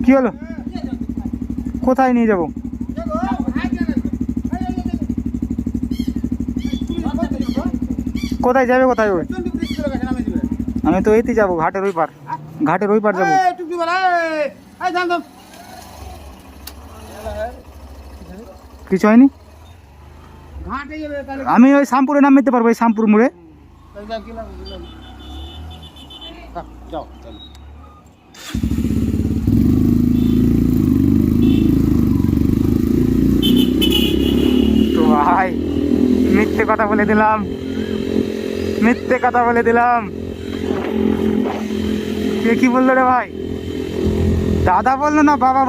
কি হলো? কোথায় নিয়ে যাব? কোথায় যাবে? কোথায় ওই? আমি তো এইতে যাবো, ঘাটের ওই পার। ঘাটের ওই পার যাবো। কিছু হয়নি। আমি ওই শ্যামপুরে নামতে পারবো, ওই শ্যামপুর মোড়ে। তো ভাই মিথ্যে কথা বলে দিলাম, মিথ্যে কথা বলে দিলাম। কে কি বললো রে ভাই? দাদা বললো না বাবা?